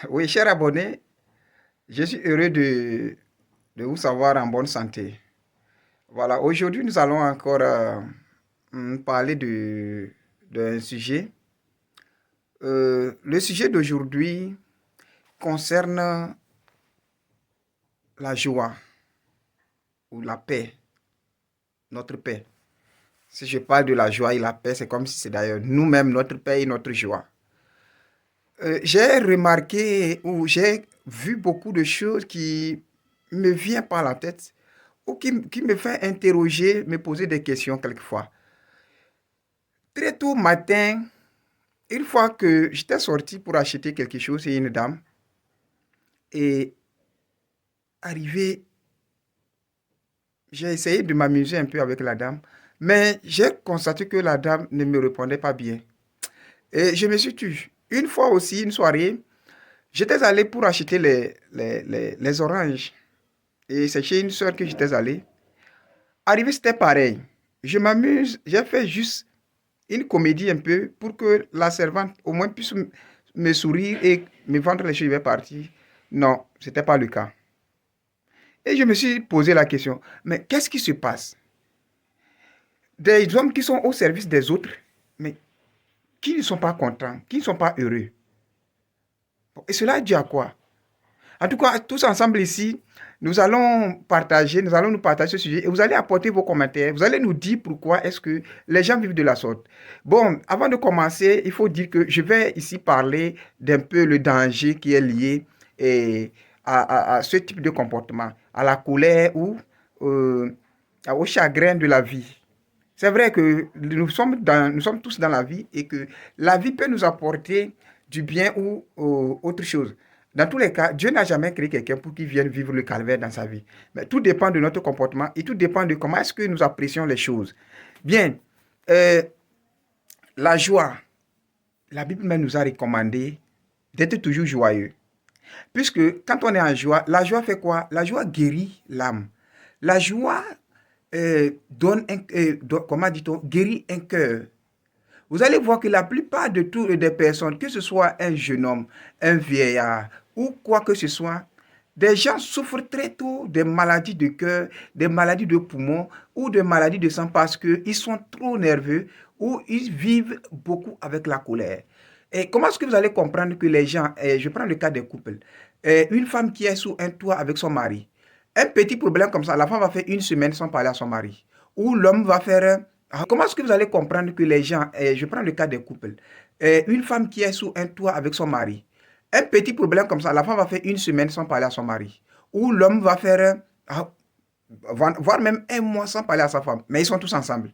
Oui, cher abonné, je suis heureux de vous savoir en bonne santé. Voilà, aujourd'hui, nous allons encore parler d'un sujet. Le sujet d'aujourd'hui concerne la joie ou la paix, notre paix. Si je parle de la joie et la paix, c'est comme si c'est d'ailleurs nous-mêmes notre paix et notre joie. J'ai remarqué ou j'ai vu beaucoup de choses qui me viennent par la tête ou qui me fait interroger, me poser des questions quelquefois. Très tôt matin, une fois que j'étais sorti pour acheter quelque chose chez une dame, et arrivé, j'ai essayé de m'amuser un peu avec la dame, mais j'ai constaté que la dame ne me répondait pas bien. Et je me suis tue. Une fois aussi, une soirée, j'étais allé pour acheter les oranges. Et c'est chez une soeur que j'étais allé. Arrivé, c'était pareil. Je m'amuse, j'ai fait juste une comédie un peu pour que la servante au moins puisse me sourire et me vendre les choses, je vais partir. Non, ce n'était pas le cas. Et je me suis posé la question, mais qu'est-ce qui se passe? Des hommes qui sont au service des autres, mais qui ne sont pas contents, qui ne sont pas heureux. Et cela dit à quoi? En tout cas, tous ensemble ici, nous allons nous partager ce sujet et vous allez apporter vos commentaires. Vous allez nous dire pourquoi est-ce que les gens vivent de la sorte. Bon, avant de commencer, il faut dire que je vais ici parler d'un peu le danger qui est lié à ce type de comportement, à la colère ou euh, au chagrin de la vie. C'est vrai que nous sommes tous dans la vie et que la vie peut nous apporter du bien ou autre chose. Dans tous les cas, Dieu n'a jamais créé quelqu'un pour qu'il vienne vivre le calvaire dans sa vie. Mais tout dépend de notre comportement et tout dépend de comment est-ce que nous apprécions les choses. Bien, euh, la joie, la Bible même nous a recommandé d'être toujours joyeux. Puisque quand on est en joie, la joie fait quoi? La joie guérit l'âme. La joie comment dit-on, guérit un cœur. Vous allez voir que la plupart de toutes les personnes, que ce soit un jeune homme, un vieillard ou quoi que ce soit, des gens souffrent très tôt des maladies de cœur, des maladies de poumons ou des maladies de sang parce qu'ils sont trop nerveux ou ils vivent beaucoup avec la colère. Et comment est-ce que vous allez comprendre que les gens, je prends le cas des couples, une femme qui est sous un toit avec son mari, un petit problème comme ça, la femme va faire une semaine sans parler à son mari. Ou l'homme va faire comment est-ce que vous allez comprendre que les gens, je prends le cas des couples, une femme qui est sous un toit avec son mari, un petit problème comme ça, la femme va faire une semaine sans parler à son mari, ou l'homme va faire, voire même un mois sans parler à sa femme, mais ils sont tous ensemble.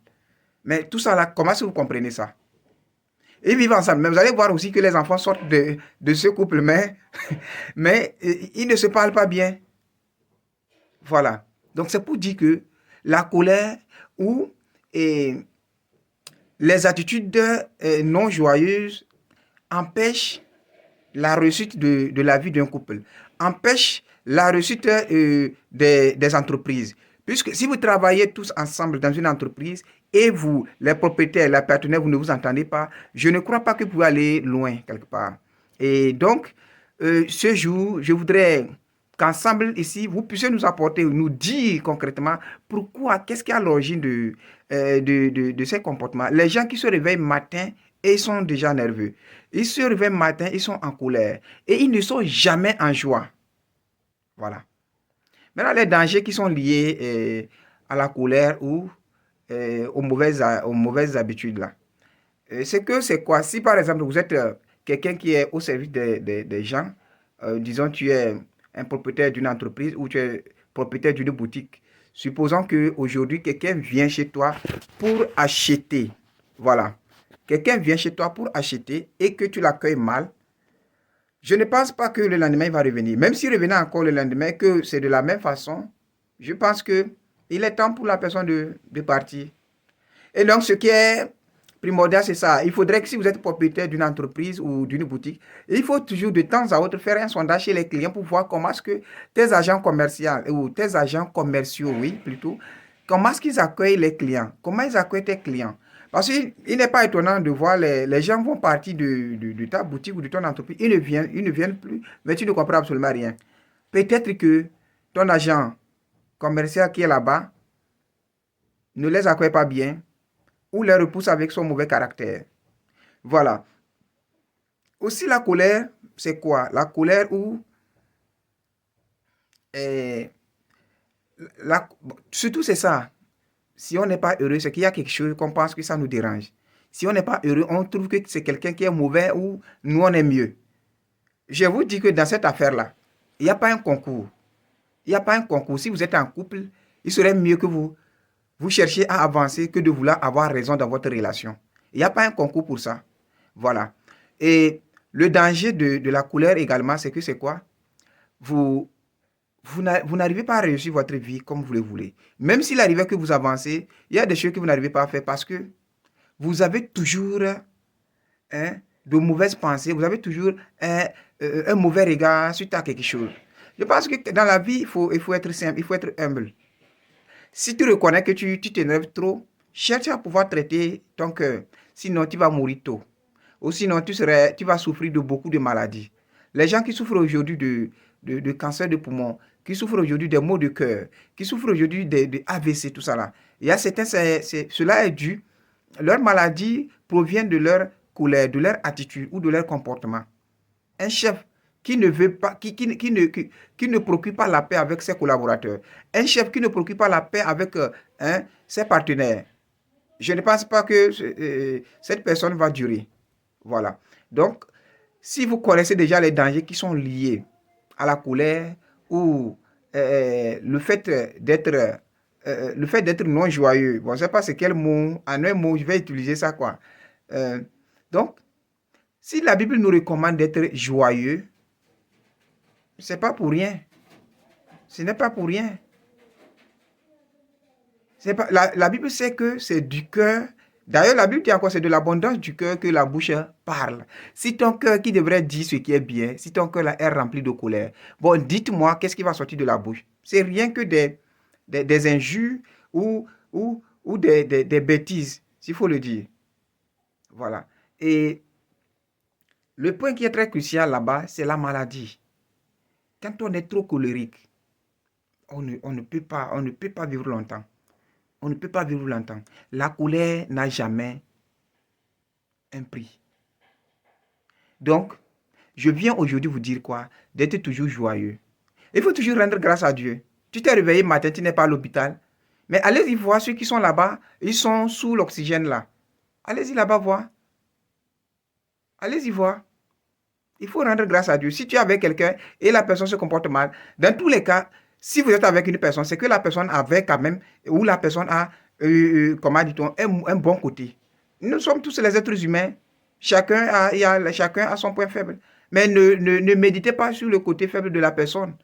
Mais tout ça là, comment est-ce que vous comprenez ça? Ils vivent ensemble, mais vous allez voir aussi que les enfants sortent de ce couple, mais ils ne se parlent pas bien. Voilà. Donc c'est pour dire que la colère ou et, les attitudes non joyeuses empêchent la réussite de la vie d'un couple, empêchent la réussite des entreprises. Puisque si vous travaillez tous ensemble dans une entreprise et vous, les propriétaires, les partenaires, vous ne vous entendez pas, je ne crois pas que vous pouvez aller loin quelque part. Et donc, ce jour, je voudrais qu'ensemble ici, vous puissiez nous apporter, nous dire concrètement pourquoi, qu'est-ce qui est à l'origine de ces comportements. Les gens qui se réveillent matin et ils sont déjà nerveux. Ils se réveillent matin, ils sont en colère et ils ne sont jamais en joie. Voilà. Maintenant, les dangers qui sont liés à la colère ou aux mauvaises habitudes là. C'est que c'est quoi? Si par exemple vous êtes quelqu'un qui est au service des gens, disons tu es un propriétaire d'une entreprise ou tu es propriétaire d'une boutique, supposons qu'aujourd'hui quelqu'un vient chez toi pour acheter. Voilà. Quelqu'un vient chez toi pour acheter et que tu l'accueilles mal, je ne pense pas que le lendemain il va revenir. Même s'il revenait encore le lendemain, que c'est de la même façon, je pense que il est temps pour la personne de partir. Et donc, ce qui est primordial, c'est ça. Il faudrait que si vous êtes propriétaire d'une entreprise ou d'une boutique, il faut toujours de temps à autre faire un sondage chez les clients pour voir comment est-ce que tes agents commerciaux, ou tes agents commerciaux, oui, plutôt, comment est-ce qu'ils accueillent les clients, comment ils accueillent tes clients. Parce qu'il n'est pas étonnant de voir les gens vont partir de ta boutique ou de ton entreprise. Ils ne viennent plus, mais tu ne comprends absolument rien. Peut-être que ton agent commercial qui est là-bas ne les accueille pas bien ou les repousse avec son mauvais caractère. Voilà. Aussi, la colère, c'est quoi? La colère où eh, surtout c'est ça. Si on n'est pas heureux, c'est qu'il y a quelque chose qu'on pense que ça nous dérange. Si on n'est pas heureux, on trouve que c'est quelqu'un qui est mauvais ou nous on est mieux. Je vous dis que dans cette affaire-là, il n'y a pas un concours. Il n'y a pas un concours. Si vous êtes en couple, il serait mieux que vous cherchiez à avancer que de vouloir avoir raison dans votre relation. Il n'y a pas un concours pour ça. Voilà. Et le danger de la colère également, c'est que c'est quoi? Vous, vous n'arrivez pas à réussir votre vie comme vous le voulez. Même s'il arrivait que vous avancez, il y a des choses que vous n'arrivez pas à faire parce que vous avez toujours de mauvaises pensées, vous avez toujours un mauvais regard suite à quelque chose. Je pense que dans la vie, il faut être simple, il faut être humble. Si tu reconnais que tu t'énerves trop, cherche à pouvoir traiter ton cœur. Sinon, tu vas mourir tôt. Ou sinon, tu vas souffrir de beaucoup de maladies. Les gens qui souffrent aujourd'hui de cancer de poumon, qui souffrent aujourd'hui des maux de cœur, qui souffrent aujourd'hui de AVC, tout ça là. Il y a certains, cela est dû, leur maladie provient de leur colère, de leur attitude ou de leur comportement. Un chef qui ne veut pas, qui ne procure pas la paix avec ses collaborateurs, un chef qui ne procure pas la paix avec ses partenaires, je ne pense pas que cette personne va durer. Voilà. Donc, si vous connaissez déjà les dangers qui sont liés à la colère ou le fait d'être non joyeux, bon, je ne sais pas c'est quel mot, en un mot, je vais utiliser ça quoi. Euh, donc, si la Bible nous recommande d'être joyeux, c'est pas pour rien. Ce n'est pas pour rien. C'est pas, la Bible sait que c'est du cœur. D'ailleurs, la Bible dit encore, c'est de l'abondance du cœur que la bouche parle. Si ton cœur qui devrait dire ce qui est bien, si ton cœur là est rempli de colère, bon, dites-moi, qu'est-ce qui va sortir de la bouche? C'est rien que des injures ou des bêtises, s'il faut le dire. Voilà. Et le point qui est très crucial là-bas, c'est la maladie. Quand on est trop colérique, on ne peut pas vivre longtemps. On ne peut pas vivre longtemps. La colère n'a jamais un prix. Donc, je viens aujourd'hui vous dire quoi? D'être toujours joyeux. Il faut toujours rendre grâce à Dieu. Tu t'es réveillé matin, tu n'es pas à l'hôpital. Mais allez-y voir ceux qui sont là-bas, ils sont sous l'oxygène là. Allez-y là-bas voir. Allez-y voir. Il faut rendre grâce à Dieu. Si tu es avec quelqu'un et la personne se comporte mal, dans tous les cas, si vous êtes avec une personne, c'est que la personne avait quand même, ou la personne a, comment dit-on, un bon côté. Nous sommes tous les êtres humains. Chacun a son point faible. Mais ne méditez pas sur le côté faible de la personne.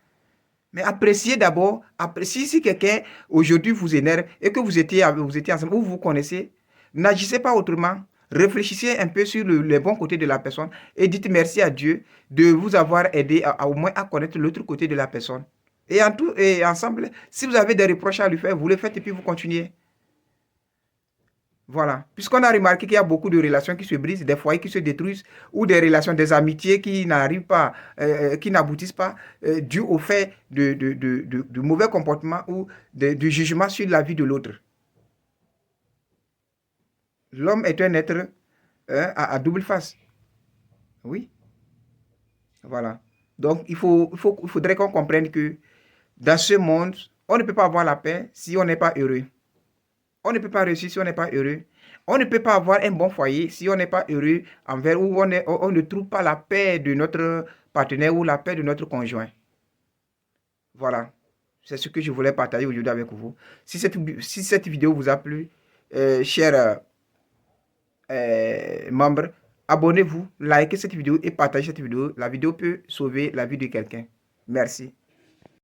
Mais appréciez d'abord, si quelqu'un aujourd'hui vous énerve et que vous étiez ensemble ou vous connaissez, n'agissez pas autrement. Réfléchissez un peu sur les bons côtés de la personne et dites merci à Dieu de vous avoir aidé au moins à connaître l'autre côté de la personne. Et ensemble, si vous avez des reproches à lui faire, vous les faites et puis vous continuez. Voilà. Puisqu'on a remarqué qu'il y a beaucoup de relations qui se brisent, des foyers qui se détruisent, ou des relations, des amitiés qui n'arrivent pas, qui n'aboutissent pas, dû au fait de mauvais comportements ou de jugement sur la vie de l'autre. L'homme est un être à double face. Oui, voilà. Donc, il faudrait qu'on comprenne que dans ce monde, on ne peut pas avoir la paix si on n'est pas heureux. On ne peut pas réussir si on n'est pas heureux. On ne peut pas avoir un bon foyer si on n'est pas heureux envers ou on ne trouve pas la paix de notre partenaire ou la paix de notre conjoint. Voilà. C'est ce que je voulais partager aujourd'hui avec vous. Si cette vidéo vous a plu, chers membres, abonnez-vous, likez cette vidéo et partagez cette vidéo. La vidéo peut sauver la vie de quelqu'un. Merci.